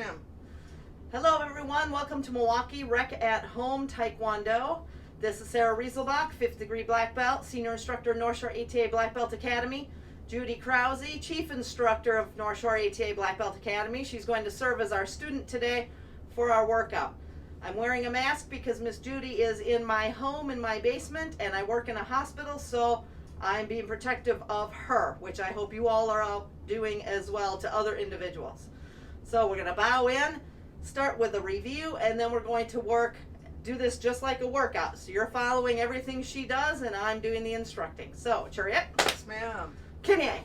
ma'am. Hello everyone, welcome to Milwaukee Rec at Home Taekwondo. This is Sarah Rieselbach, 5th degree black belt, senior instructor, North Shore ATA Black Belt Academy. Judy Krause, chief instructor of North Shore ATA Black Belt Academy. She's going to serve as our student today for our workout. I'm wearing a mask because Miss Judy is in my home in my basement and I work in a hospital, so I'm being protective of her, which I hope you all are all doing as well to other individuals. So we're going to bow in, start with a review, and then we're going to do this just like a workout. So you're following everything she does and I'm doing the instructing. So, chariot. Yes, ma'am. Kanye.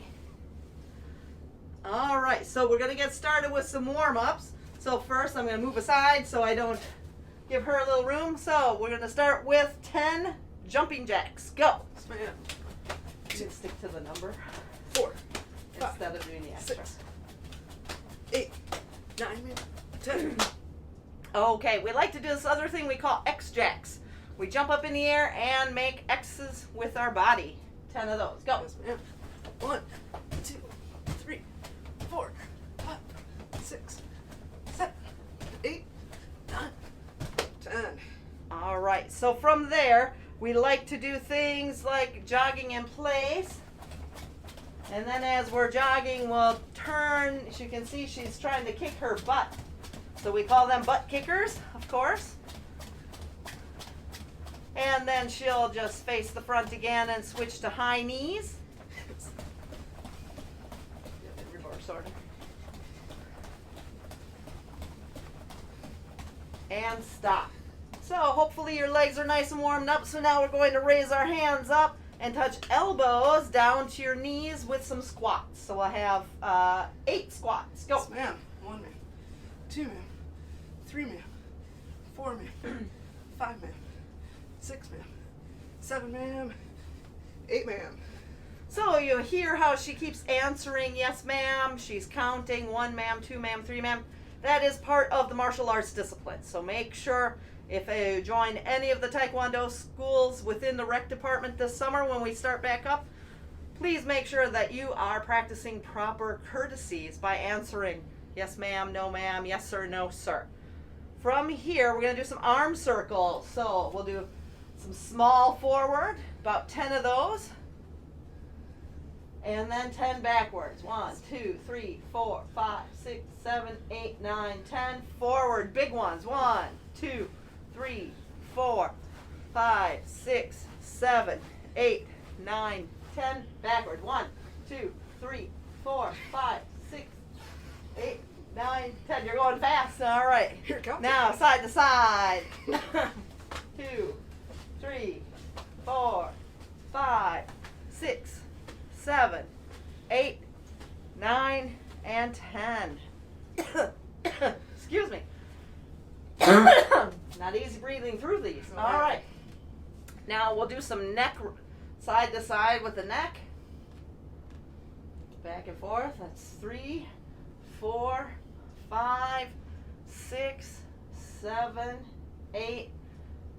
All right, so we're going to get started with some warm-ups. So first I'm going to move aside so I don't give her a little room. So we're going to start with 10 jumping jacks. Go. Yes, ma'am. You can stick to the number 4, 5, instead of doing the extra. 6, 8, 9, 10. Okay, we like to do this other thing we call X jacks. We jump up in the air and make X's with our body. 10 of those. Go. Yes, ma'am. 1, 2, 3, 4, 5, 6, 7, 8, 9, 10. All right, so from there, we like to do things like jogging in place. And then as we're jogging, we'll turn. As you can see, she's trying to kick her butt. So we call them butt kickers, of course. And then she'll just face the front again and switch to high knees. Reverse order. And stop. So hopefully your legs are nice and warmed up. So now we're going to raise our hands up and touch elbows down to your knees with some squats. So we'll have 8 squats. Go. Yes, ma'am. 1, ma'am. 2, ma'am. 3, ma'am. 4, ma'am. 5, ma'am. 6, ma'am. 7, ma'am. 8, ma'am. So you hear how she keeps answering, yes ma'am. She's counting 1 ma'am, 2 ma'am, 3 ma'am. That is part of the martial arts discipline. So make sure if you join any of the Taekwondo schools within the rec department this summer when we start back up, please make sure that you are practicing proper courtesies by answering yes ma'am, no ma'am, yes sir, no sir. From here, we're going to do some arm circles. So we'll do some small forward, about 10 of those. And then 10 backwards. 1, 2, 3, 4, 5, 6, 7, 8, 9, 10. Forward, big ones. 1, 2, 3, 4, 5, 6, 7, 8, 9, 10. Backward. 1, 2, 3, 4, 5, 6, 8, 9, 10. You're going fast. All right. Here it comes. Now, side to side. 2, 3, 4, 5, 6, 7, 8, 9, and 10. Excuse me. Not easy breathing through these. All right. Now we'll do some neck side to side with the neck. Back and forth. That's 3, 4, 5, 6, 7, 8,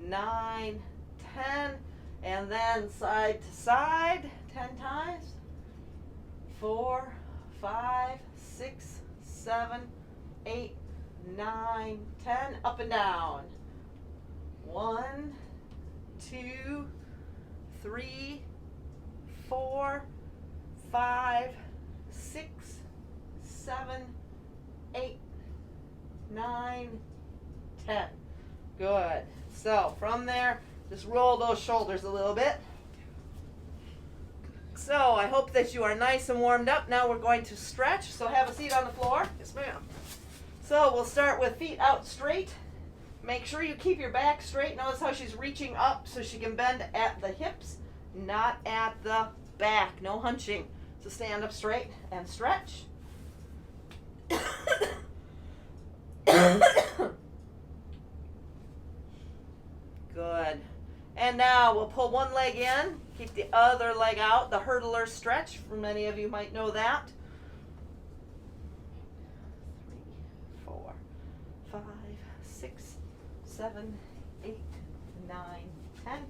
9, 10. And then side to side 10 times. 4, 5, 6, 7, 8, 9, 10. Up and down. 1, 2, 3, 4, 5, 6, 7, 8, 9, 10. Good. So from there, just roll those shoulders a little bit. So I hope that you are nice and warmed up. Now we're going to stretch. So have a seat on the floor. Yes, ma'am. So we'll start with feet out straight. Make sure you keep your back straight. Notice how she's reaching up so she can bend at the hips, not at the back. No hunching. So stand up straight and stretch. Good. And now we'll pull one leg in, keep the other leg out, the hurdler stretch. For many of you might know that. 3, 4, 5, 6, 7, 8, 9, 10.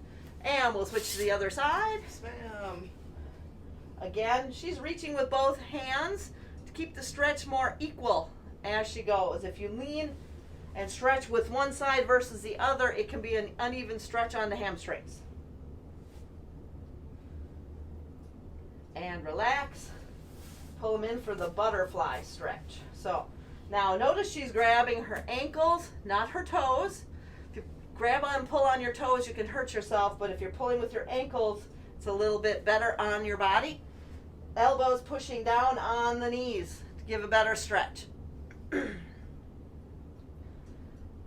And we'll switch to the other side. Yes, ma'am. Again, she's reaching with both hands to keep the stretch more equal as she goes. If you lean and stretch with one side versus the other, it can be an uneven stretch on the hamstrings. And relax. Pull them in for the butterfly stretch. So now notice she's grabbing her ankles, not her toes. If you grab on and pull on your toes, you can hurt yourself, but if you're pulling with your ankles, it's a little bit better on your body. Elbows pushing down on the knees to give a better stretch.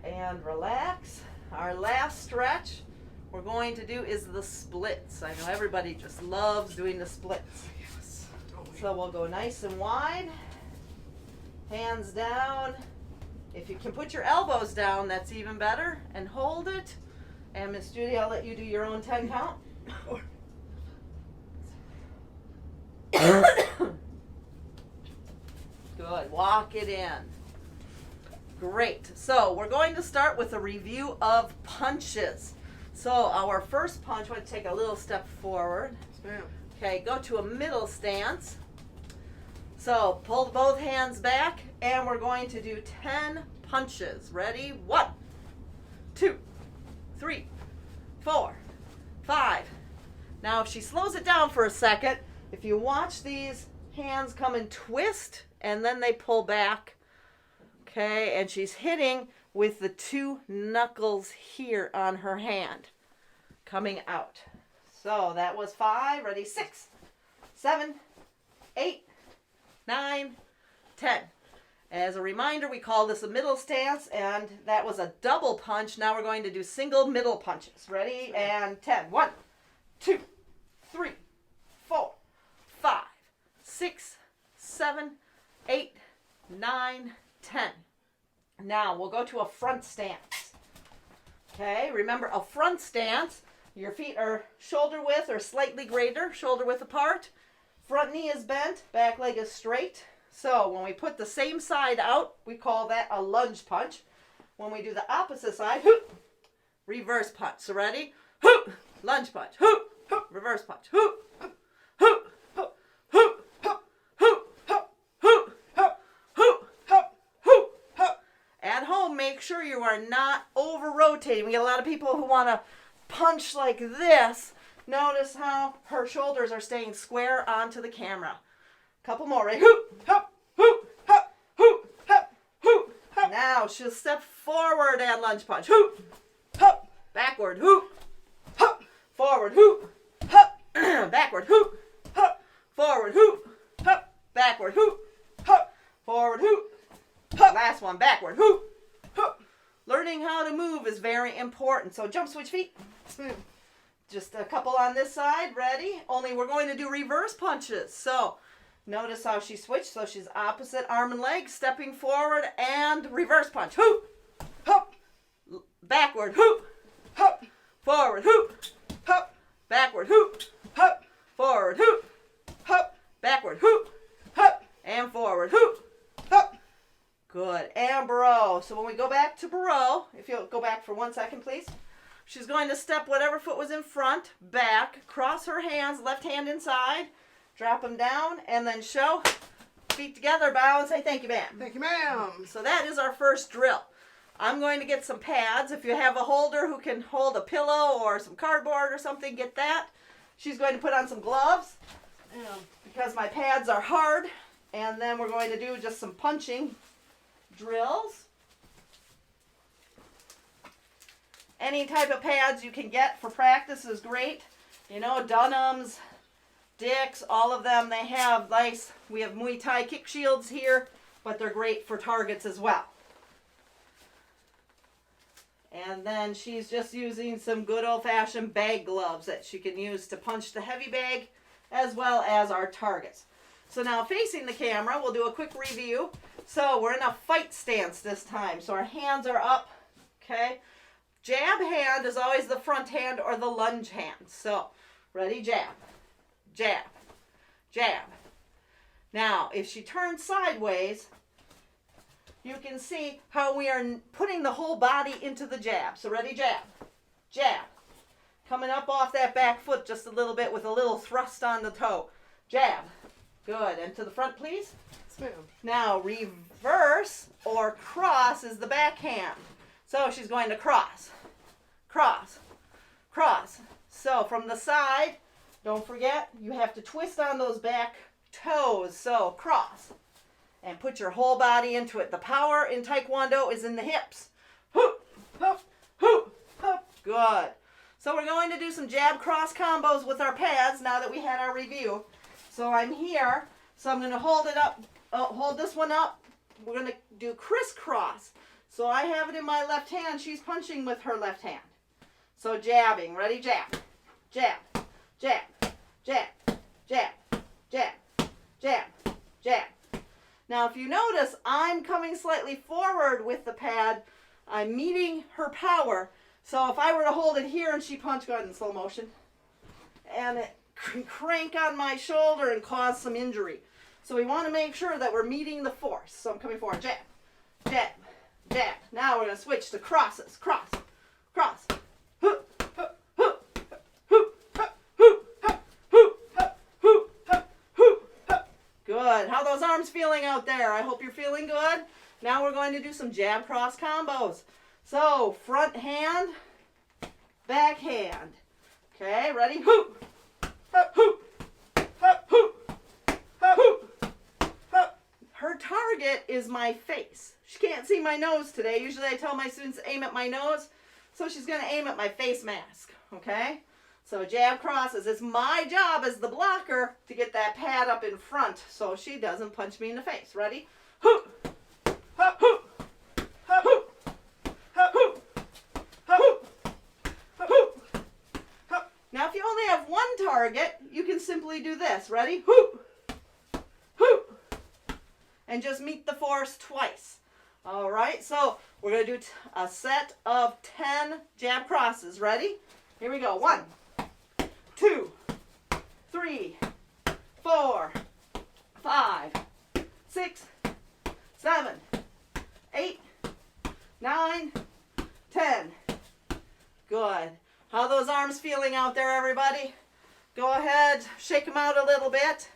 And relax. Our last stretch we're going to do is the splits. I know everybody just loves doing the splits. Yes. So we'll go nice and wide. Hands down. If you can put your elbows down, that's even better. And hold it. And Miss Judy, I'll let you do your own 10 count. Good. Walk it in. Great. So we're going to start with a review of punches. So our first punch, we're going to take a little step forward. Yes, ma'am. Okay, go to a middle stance. So pull both hands back, and we're going to do 10 punches. Ready? 1, 2, 3, 4, 5. Now if she slows it down for a second, if you watch these hands come and twist, and then they pull back, okay, and she's hitting with the 2 knuckles here on her hand, coming out. So that was 5. Ready? 6, 7, 8, 9, 10. As a reminder, we call this a middle stance, and that was a double punch. Now we're going to do single middle punches. Ready? And 10. 1, 2, 3, 4, 5, 6, 7, 8, 9, 10. Now we'll go to a front stance. Okay, remember a front stance, your feet are shoulder width or slightly greater, shoulder width apart. Front knee is bent, back leg is straight. So when we put the same side out, we call that a lunge punch. When we do the opposite side, hoop, reverse punch. So ready? Hoop, lunge punch. Hoop, hoop, reverse punch. Hoop, hoop, hoop, hoop, hoop, hoop, hoop, hoop, hoop, hoop, hoop, hoop. At home, make sure you are not over-rotating. We get a lot of people who want to punch like this. Notice how her shoulders are staying square onto the camera. Couple more, right? Hoop, hoop, hoop, hoop, hoop, hoop, hoop, hoop. Now she'll step forward and lunge punch. Hoop, hoop, backward, hoop, hoop, forward, hoop, hoop, backward, hoop, hoop, forward, hoop, hoop, backward, hoop, hoop, forward, hoop, hoop. Last one, backward, hoop, hoop. Learning how to move is very important. So jump, switch feet. Just a couple on this side. Ready? Only we're going to do reverse punches. So notice how she switched. So she's opposite arm and leg, stepping forward and reverse punch. Hoop, hoop, backward, hoop, hoop, forward, hoop, hoop, backward, hoop, hoop, forward, hoop, hoop, backward, hoop, hoop, and forward, hoop, hoop. Good. And barreau. So when we go back to barreau, if you'll go back for 1 second, please. She's going to step whatever foot was in front, back, cross her hands, left hand inside, drop them down, and then show. Feet together, bow, and say thank you, ma'am. Thank you, ma'am. So that is our first drill. I'm going to get some pads. If you have a holder who can hold a pillow or some cardboard or something, get that. She's going to put on some gloves because my pads are hard. And then we're going to do just some punching drills. Any type of pads you can get for practice is great. You know, Dunham's, Dick's, all of them, they have nice, we have Muay Thai kick shields here, but they're great for targets as well. And then she's just using some good old-fashioned bag gloves that she can use to punch the heavy bag as well as our targets. So now facing the camera, we'll do a quick review. So we're in a fight stance this time. So our hands are up, okay? Jab hand is always the front hand or the lunge hand. So, ready? Jab, jab, jab. Now, if she turns sideways, you can see how we are putting the whole body into the jab. So, ready? Jab, jab. Coming up off that back foot just a little bit with a little thrust on the toe. Jab. Good. And to the front, please. ma'am. Now reverse or cross is the backhand. So she's going to cross, cross, cross. So from the side, don't forget, you have to twist on those back toes. So cross and put your whole body into it. The power in Taekwondo is in the hips. Hoop, hoop, hoop, hoop. Good. So we're going to do some jab cross combos with our pads now that we had our review. So I'm here. So I'm going to hold it up, hold this one up. We're going to do crisscross. So I have it in my left hand. She's punching with her left hand. So jabbing. Ready? Jab. Jab. Jab. Jab. Jab. Jab. Jab. Jab. Now if you notice, I'm coming slightly forward with the pad. I'm meeting her power. So if I were to hold it here and she punched, go ahead in slow motion, and it crank on my shoulder and cause some injury. So we want to make sure that we're meeting the force. So I'm coming forward. Jab. Jab. Jab. Now we're going to switch to crosses. Cross. Cross. Hoop. Hoop. Hoop. Hoop. Hoop. Hoop. Hoop. Hoop. Good. How are those arms feeling out there? I hope you're feeling good. Now we're going to do some jab cross combos. So front hand, back hand. Okay, ready? Hoop. Hoop. Hoop. Hoop. Hoop. Her target is my face. She can't see my nose today. Usually I tell my students to aim at my nose. So she's going to aim at my face mask. Okay? So jab crosses. It's my job as the blocker to get that pad up in front so she doesn't punch me in the face. Ready? Hoop. Hoop. Hoop. Hoop. Hoop. Hoop. Hoop. Hoop. Now if you only have one target, you can simply do this. Ready? Hoop. Hoop. And just meet the force twice. All right, so we're going to do a set of 10 jab crosses. Ready? Here we go. 1, 2, 3, 4, 5, 6, 7, 8, 9, 10. Good. How are those arms feeling out there, everybody? Go ahead, shake them out a little bit.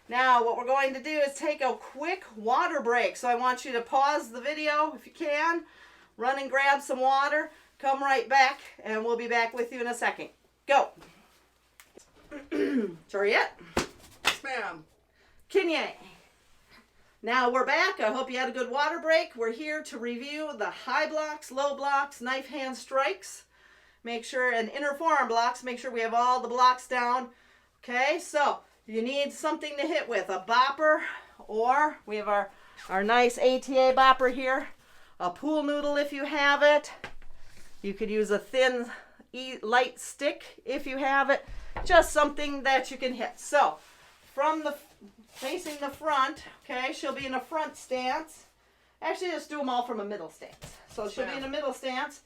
Now, what we're going to do is take a quick water break. So I want you to pause the video if you can, run and grab some water, come right back, and we'll be back with you in a second. Go. Sure yet? Yes, ma'am. Kinye. Now we're back. I hope you had a good water break. We're here to review the high blocks, low blocks, knife hand strikes. Make sure, and inner forearm blocks, make sure we have all the blocks down. Okay, so you need something to hit with, a bopper, or we have our nice ATA bopper here, a pool noodle if you have it. You could use a thin, light stick if you have it. Just something that you can hit. So, facing the front, okay, she'll be in a front stance. Actually, just do them all from a middle stance. So she'll be in a middle stance.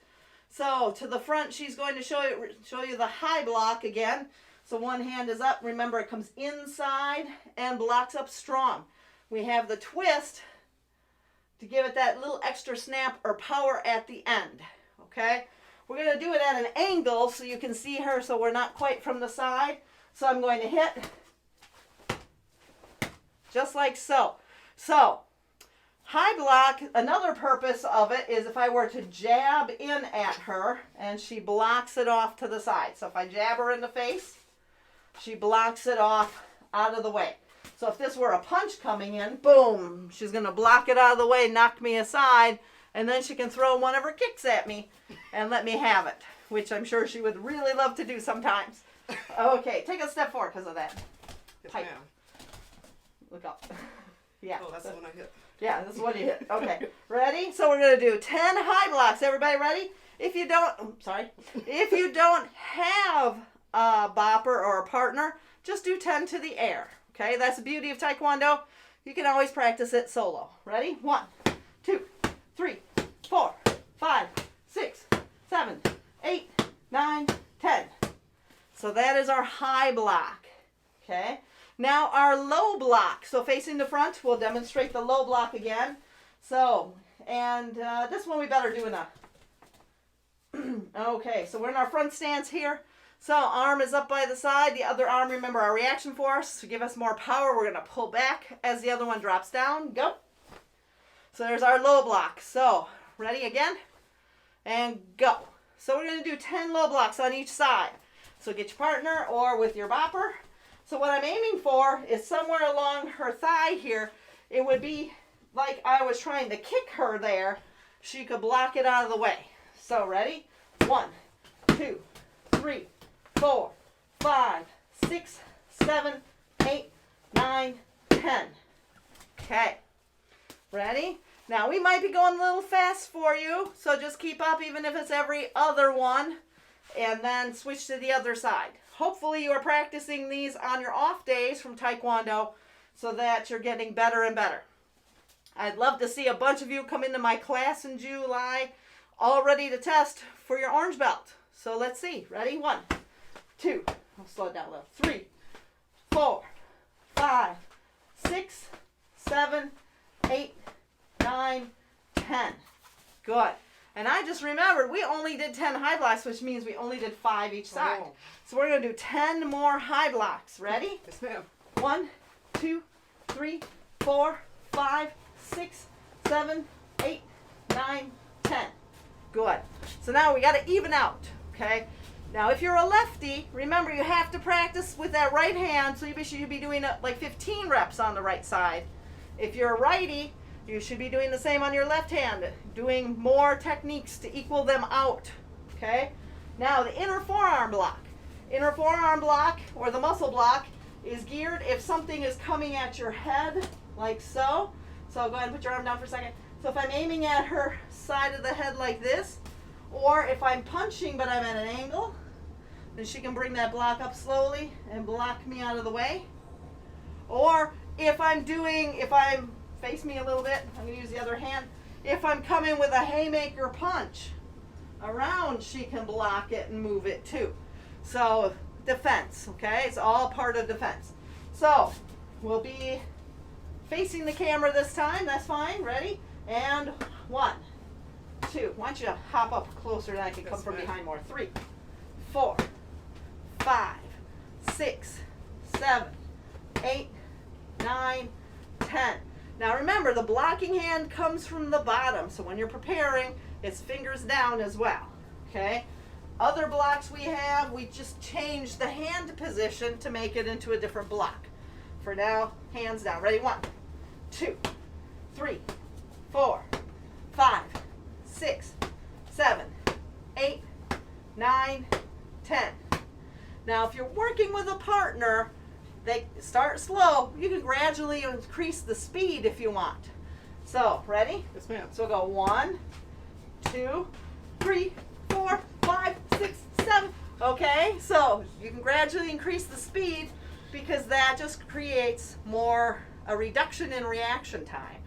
So to the front, she's going to show you the high block again. So one hand is up. Remember, it comes inside and blocks up strong. We have the twist to give it that little extra snap or power at the end. Okay? We're going to do it at an angle so you can see her so we're not quite from the side. So I'm going to hit just like so. So, high block, another purpose of it is if I were to jab in at her and she blocks it off to the side. So if I jab her in the face, she blocks it off out of the way. So if this were a punch coming in, boom, she's going to block it out of the way, knock me aside, and then she can throw one of her kicks at me and let me have it, which I'm sure she would really love to do sometimes. Okay, take a step forward because of that. Yes, Pipe. ma'am. Look up. Yeah. Oh, that's the one I hit. Yeah, this is what you hit. Okay, ready? So we're going to do 10 high blocks. Everybody ready? If you don't have a bopper or a partner, just do 10 to the air. Okay, that's the beauty of Taekwondo. You can always practice it solo. Ready? 1, 2, 3, 4, 5, 6, 7, 8, 9, 10. So that is our high block. Okay. Now our low block. So facing the front, we'll demonstrate the low block again. So, and this one we better do in a... Okay, so we're in our front stance here. So arm is up by the side. The other arm, remember our reaction force. To give us more power, we're going to pull back as the other one drops down. Go. So there's our low block. So ready again? And go. So we're going to do 10 low blocks on each side. So get your partner or with your bopper. So what I'm aiming for is somewhere along her thigh here. It would be like I was trying to kick her there. She could block it out of the way. So ready? 1, 2, 3, 4, 5, 6, 7, 8, 9, 10. Okay. Ready? Now we might be going a little fast for you, so just keep up even if it's every other one, and then switch to the other side. Hopefully you are practicing these on your off days from Taekwondo so that you're getting better and better. I'd love to see a bunch of you come into my class in July all ready to test for your orange belt. So let's see. Ready? 1, 2, I'll slow it down a little. 3, 4, 5, 6, 7, 8, 9, 10. Good. And I just remembered we only did 10 high blocks, which means we only did 5 each side. Oh. So we're going to do 10 more high blocks. Ready? Yes, ma'am. 1, 2, 3, 4, 5, 6, 7, 8, 9, 10. Good. So now we got to even out. Okay. Now if you're a lefty, remember you have to practice with that right hand, so you should be doing like 15 reps on the right side. If you're a righty, you should be doing the same on your left hand, doing more techniques to equal them out. Okay? Now the inner forearm block. Inner forearm block, or the muscle block, is geared if something is coming at your head, like so. So go ahead and put your arm down for a second. So if I'm aiming at her side of the head like this, or if I'm punching but I'm at an angle, then she can bring that block up slowly and block me out of the way. Or if I'm face me a little bit, I'm going to use the other hand. If I'm coming with a haymaker punch around, she can block it and move it too. So defense, okay? It's all part of defense. So we'll be facing the camera this time. That's fine. Ready? And 1, 2. Why don't you hop up closer and I can come from behind more. 3, 4, 5, 6, 7, 8, 9, 10. Now remember, the blocking hand comes from the bottom, so when you're preparing, it's fingers down as well. Okay? Other blocks we have, we just change the hand position to make it into a different block. For now, hands down. Ready? 1, 2, 3, 4, 5, 6, 7, 8, 9, 10. Now if you're working with a partner, they start slow. You can gradually increase the speed if you want. So, ready? Yes, ma'am. So go 1, 2, 3, 4, 5, 6, 7. Okay, so you can gradually increase the speed because that just creates a reduction in reaction time.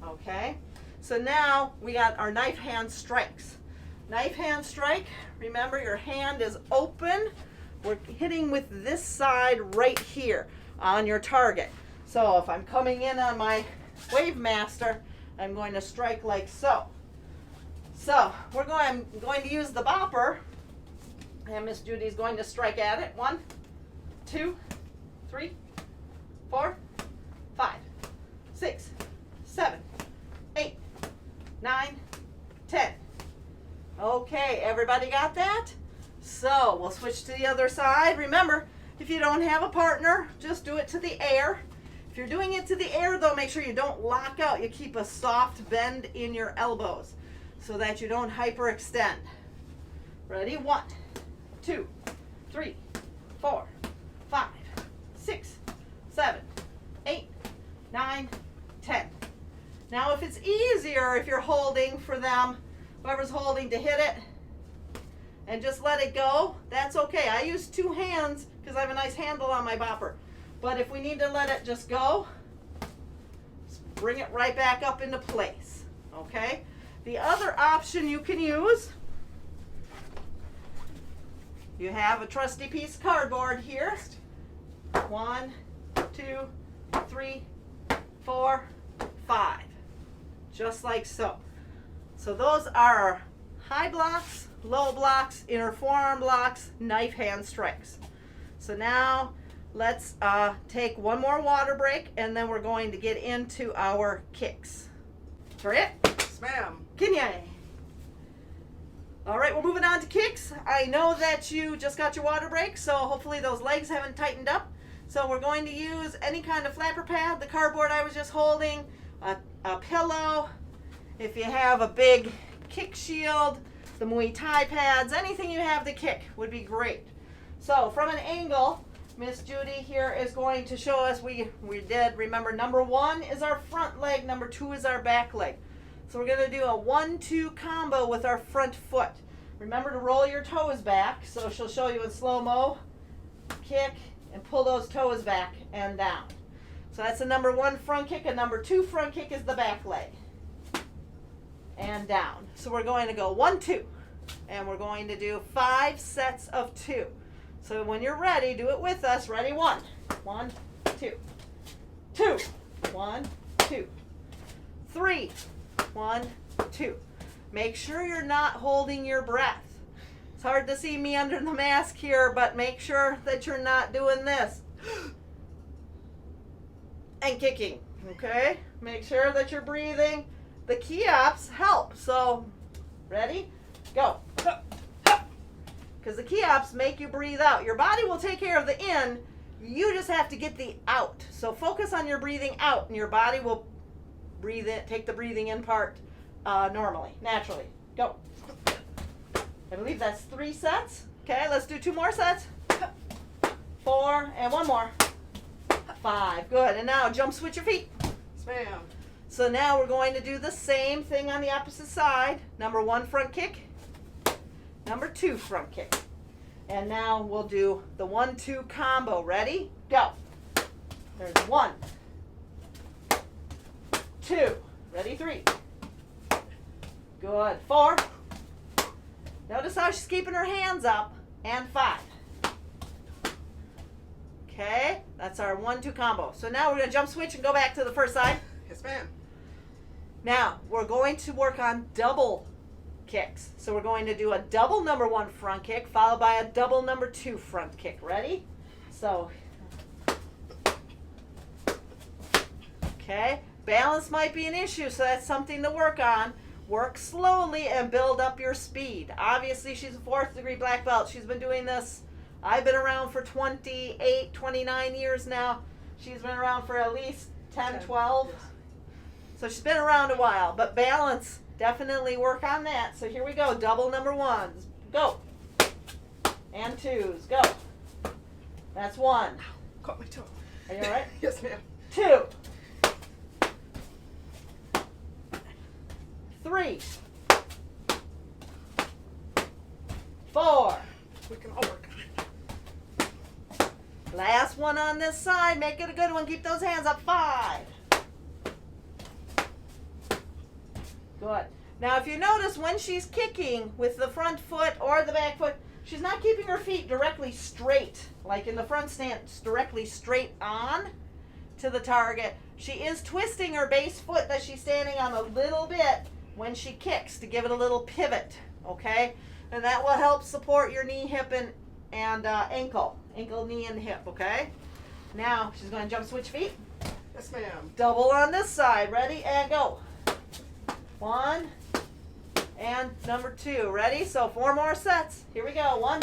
Okay, so now we got our knife hand strikes. Knife hand strike, remember your hand is open. We're hitting with this side right here on your target. So if I'm coming in on my Wave Master, I'm going to strike like so. So I'm going to use the bopper, and Miss Judy's going to strike at it. 1, 2, 3, 4, 5, 6, 7, 8, 9, 10. Okay, everybody got that? So we'll switch to the other side. Remember, if you don't have a partner, just do it to the air. If you're doing it to the air, though, make sure you don't lock out. You keep a soft bend in your elbows so that you don't hyperextend. Ready? 1, 2, 3, 4, 5, 6, 7, 8, 9, 10. Now if it's easier, if you're holding for them, whoever's holding to hit it, and just let it go, that's okay. I use 2 hands because I have a nice handle on my bopper. But if we need to let it just go, just bring it right back up into place. Okay? The other option you can use, you have a trusty piece of cardboard here. 1, 2, 3, 4, 5. Just like so. So those are high blocks low blocks, inner forearm blocks, knife hand strikes. So now let's take one more water break, and then we're going to get into our kicks. Correct? Yes, ma'am. Kinye. All right, we're moving on to kicks. I know that you just got your water break, so hopefully those legs haven't tightened up. So we're going to use any kind of flapper pad, the cardboard I was just holding, a pillow. If you have a big kick shield, the Muay Thai pads, anything you have to kick would be great. So from an angle, Miss Judy here is going to show us, we did, remember, number 1 is our front leg, number 2 is our back leg. So we're going to do a 1-2 combo with our front foot. Remember to roll your toes back, so she'll show you in slow-mo, kick, and pull those toes back and down. So that's a number 1 front kick. A number 2 front kick is the back leg. And down. So we're going to go 1-2. And we're going to do 5 sets of 2. So when you're ready, do it with us. Ready? 1, 1, 2, 2, 1, 2, 3, 1, 2. Make sure you're not holding your breath. It's hard to see me under the mask here, but make sure that you're not doing this. And kicking, okay? Make sure that you're breathing. The key-ups help. So, ready? Go. Because the key-ups make you breathe out. Your body will take care of the in. You just have to get the out. So focus on your breathing out, and your body will breathe in, take the breathing in part normally, naturally. Go. I believe that's 3 sets. Okay, let's do 2 more sets. 4, and 1 more. 5. Good. And now jump switch your feet. Yes, ma'am. So now we're going to do the same thing on the opposite side. Number 1 front kick. Number 2 front kick. And now we'll do the 1-2 combo. Ready? Go. There's 1, 2. Ready? 3. Good. 4. Notice how she's keeping her hands up. And 5. Okay, that's our 1-2 combo. So now we're going to jump switch and go back to the first side. Yes, ma'am. Now, we're going to work on double kicks. So we're going to do a double number 1 front kick followed by a double number 2 front kick. Ready? So, okay, balance might be an issue, so that's something to work on. Work slowly and build up your speed. Obviously, she's a 4th degree black belt. She's been doing this. I've been around for 28, 29 years now. She's been around for at least 10, 12. Yes. So she's been around a while, but balance, definitely work on that. So here we go, double number 1s, go. And 2s, go. That's 1. Caught my toe. Are you all right? Yes, ma'am. 2. 3. 4. We can all work on it. Last one on this side. Make it a good one. Keep those hands up. 5. Good. Now, if you notice, when she's kicking with the front foot or the back foot, she's not keeping her feet directly straight, like in the front stance, directly straight on to the target. She is twisting her base foot that she's standing on a little bit when she kicks to give it a little pivot, okay? And that will help support your knee, hip, and ankle. Ankle, knee, and hip, okay? Now, she's going to jump switch feet. Yes, ma'am. Double on this side. Ready? And go. 1 and number 2. Ready? So 4 more sets. Here we go. 1.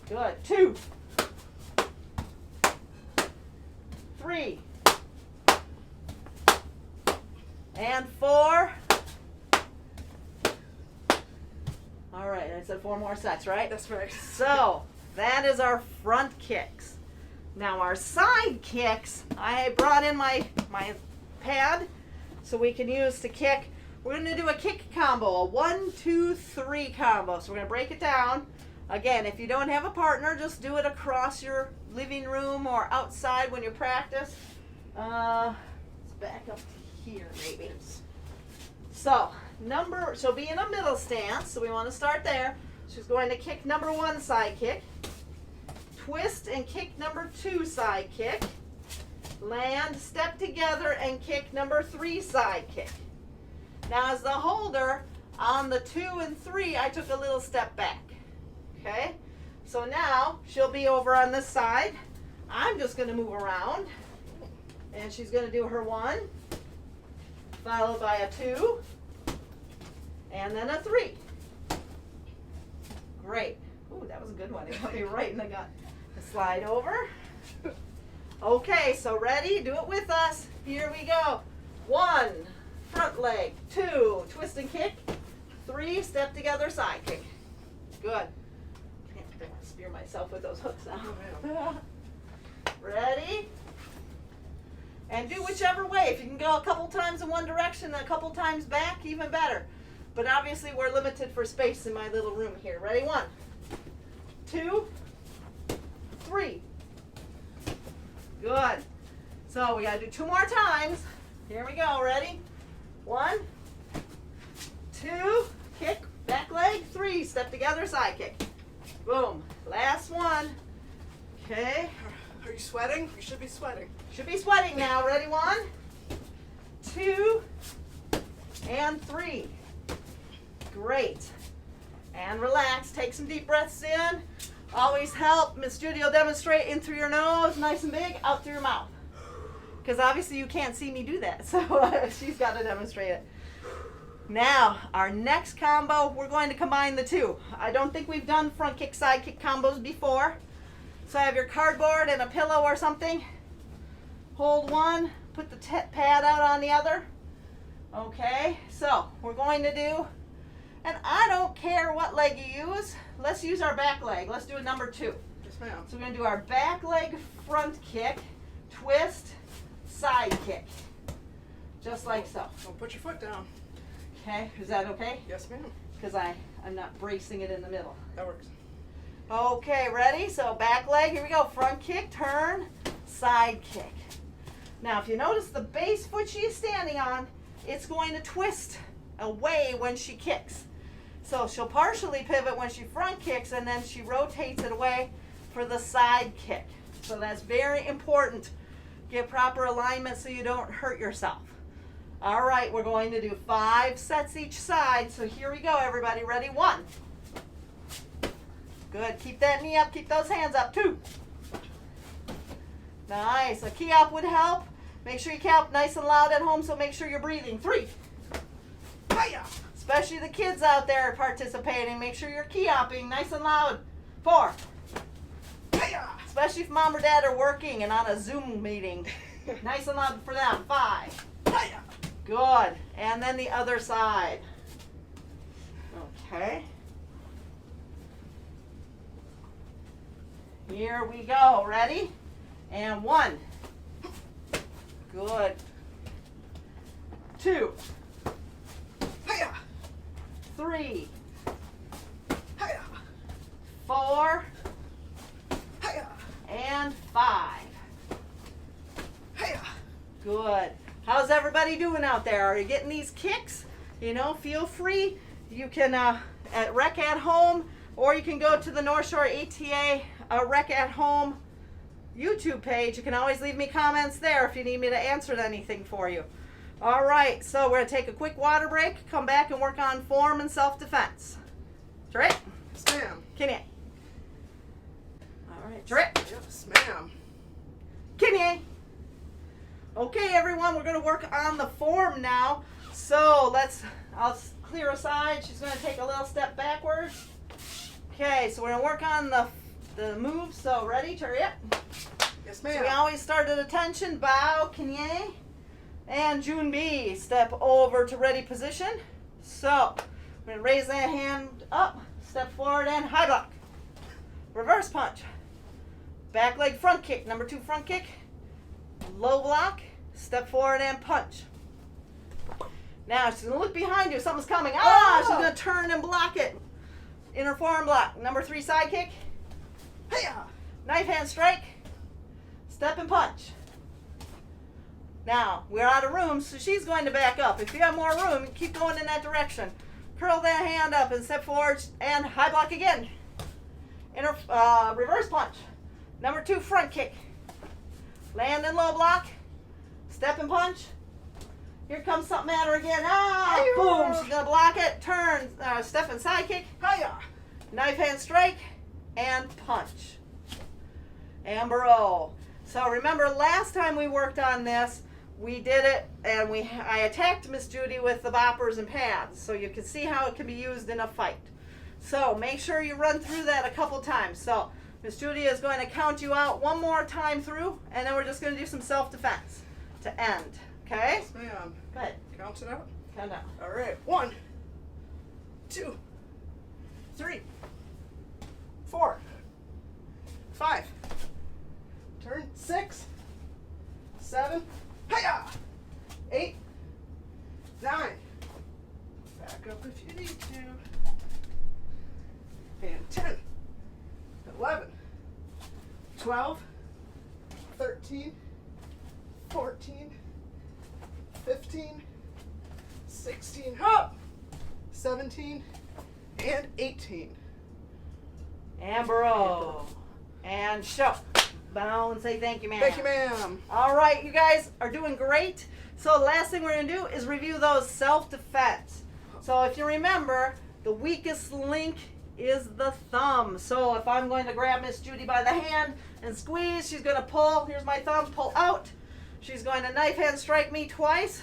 Good. 2. 3. And 4. All right. I said 4 more sets, right? That's right. So that is our front kicks. Now our side kicks, I brought in my pad so we can use to kick. We're going to do a kick combo, a 1, 2, 3 combo. So we're going to break it down. Again, if you don't have a partner, just do it across your living room or outside when you practice. Let's back up to here maybe. So be in a middle stance. So we want to start there. She's going to kick number 1 side kick. Twist and kick number 2 side kick. Land, step together, and kick number 3 side kick. Now as the holder, On the 2 and 3, I took a little step back. Okay? So now she'll be over on this side. I'm just going to move around. And she's going to do her 1, followed by a 2, and then a 3. Great. Ooh, that was a good one. It got me right in the gut. Slide over. Okay, so ready? Do it with us. Here we go. 1, front leg. 2, twist and kick. 3, step together, side kick. Good. I don't want to spear myself with those hooks now. Ready? And do whichever way. If you can go a couple times in one direction and a couple times back, even better. But obviously we're limited for space in my little room here. Ready? 1, 2, 3. Good. So we got to do 2 more times. Here we go. Ready? 1, 2, kick, back leg. 3, step together, side kick. Boom. Last one. Okay. Are you sweating? You should be sweating. Should be sweating now. Ready? 1, 2, and 3. Great. And relax. Take some deep breaths in. Always help. Miss Judy will demonstrate in through your nose, nice and big, out through your mouth. Because obviously you can't see me do that, so she's got to demonstrate it. Now, our next combo, we're going to combine the 2. I don't think we've done front kick, side kick combos before. So have your cardboard and a pillow or something. Hold one, put the pad out on the other. Okay, so we're going to do, and I don't care what leg you use. Let's use our back leg. Let's do a number 2. Yes, ma'am. So we're going to do our back leg front kick, twist, side kick. Just like so. Don't put your foot down. Okay, is that okay? Yes, ma'am. Because I'm not bracing it in the middle. That works. Okay, ready? So back leg, here we go. Front kick, turn, side kick. Now if you notice the base foot she is standing on, it's going to twist away when she kicks. So she'll partially pivot when she front kicks, and then she rotates it away for the side kick. So that's very important. Get proper alignment so you don't hurt yourself. All right, we're going to do 5 sets each side. So here we go, everybody. Ready? 1. Good. Keep that knee up. Keep those hands up. 2. Nice. A key up would help. Make sure you count nice and loud at home, so make sure you're breathing. 3. Hiya! Especially the kids out there participating. Make sure you're key-upping nice and loud. 4. Hiya! Especially if mom or dad are working and on a Zoom meeting. Nice and loud for them. 5. Hiya! Good. And then the other side. Okay. Here we go. Ready? And 1. Good. 2. Hiya! 3. Hiya! 4. Hiya! And 5. Hiya! Good. How's everybody doing out there? Are you getting these kicks? You know, feel free. You can at Rec at Home, or you can go to the North Shore ATA Rec at Home YouTube page. You can always leave me comments there if you need me to answer anything for you. All right, so we're going to take a quick water break, come back and work on form and self-defense. Trip? Yes, ma'am. Kenya. All right, Trip. Yes, ma'am. Kenya. Okay, everyone, we're going to work on the form now. So I'll clear aside. She's going to take a little step backwards. Okay, so we're going to work on the moves. So ready, Turret? Yes, So we ma'am. always start at attention, bow, Kenya, and June B. Step over to ready position. So we're going to raise that hand up, step forward, and high block. Reverse punch. Back leg front kick, number 2 front kick. Low block, step forward and punch. Now she's going to look behind you. Something's coming. She's going to turn and block it. Inner forearm block. Number 3 side kick. Hiya! Knife hand strike. Step and punch. Now, we're out of room, so she's going to back up. If you have more room, keep going in that direction. Curl that hand up and step forward and high block again. Inner reverse punch. Number 2 front kick. Land and low block. Step and punch. Here comes something at her again. Ah, boom. She's going to block it. Turn, step and side kick. Hiya. Knife hand strike and punch. Amber O. So remember last time we worked on this, we did it and I attacked Miss Judy with the boppers and pads so you can see how it can be used in a fight. So make sure you run through that a couple times. So Miss Judy is going to count you out one more time through and then we're just going to do some self-defense to end. Okay? Yes, ma'am. Good. Count it out. Count out. All right. 1, 2, 3, 4, 5. Turn 6, 7. Hiya! 8, 9. Back up if you need to. And 10, 11, 12, 13, 14, 15, 16, up, 17, and 18. Amber O. And show. Bow and say thank you, ma'am. Thank you, ma'am. All right, you guys are doing great. So the last thing we're going to do is review those self-defense. So if you remember, the weakest link is the thumb. So if I'm going to grab Miss Judy by the hand and squeeze, she's going to pull. Here's my thumb, pull out. She's going to knife hand strike me twice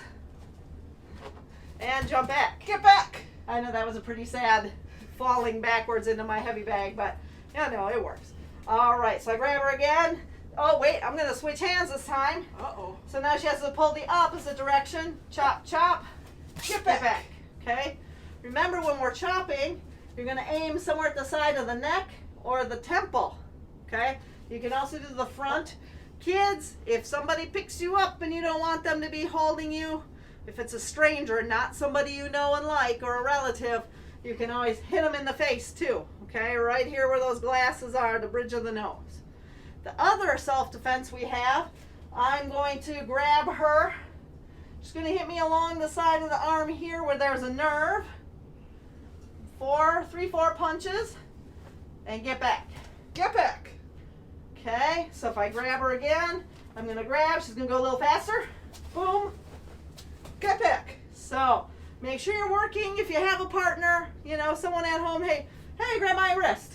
and jump back. Get back. I know that was a pretty sad falling backwards into my heavy bag, but yeah, no, it works. All right, so I grab her again. Oh, wait, I'm going to switch hands this time. Uh-oh. So now she has to pull the opposite direction. Chop, chop. Get back. Okay? Remember, when we're chopping, you're going to aim somewhere at the side of the neck or the temple. Okay? You can also do the front. Kids, if somebody picks you up and you don't want them to be holding you, if it's a stranger, not somebody you know and like or a relative, you can always hit them in the face too. Okay? Right here where those glasses are, the bridge of the nose. The other self-defense we have, I'm going to grab her. She's going to hit me along the side of the arm here where there's a nerve. 4 punches and get back. Get back. Okay, so if I grab her again, I'm going to grab. She's going to go a little faster. Boom. Get back. So make sure you're working. If you have a partner, you know, someone at home, hey, grab my wrist.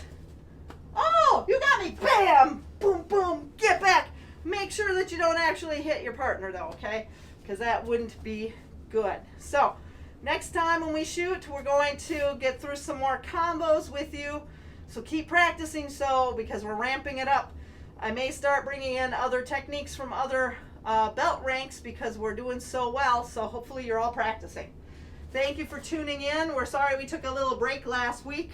Oh, you got me. Bam. Boom, boom. Get back. Make sure that you don't actually hit your partner, though, okay? Because that wouldn't be good. So next time when we shoot, we're going to get through some more combos with you. So keep practicing because we're ramping it up. I may start bringing in other techniques from other belt ranks because we're doing so well. So hopefully you're all practicing. Thank you for tuning in. We're sorry we took a little break last week.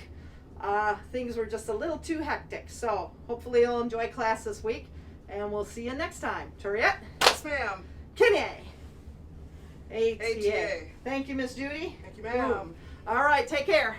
Things were just a little too hectic. So hopefully you'll enjoy class this week. And we'll see you next time. Turiet. Yes, ma'am. Kinney. ATA. ATA. Thank you, Miss Judy. Thank you, ma'am. All right, take care.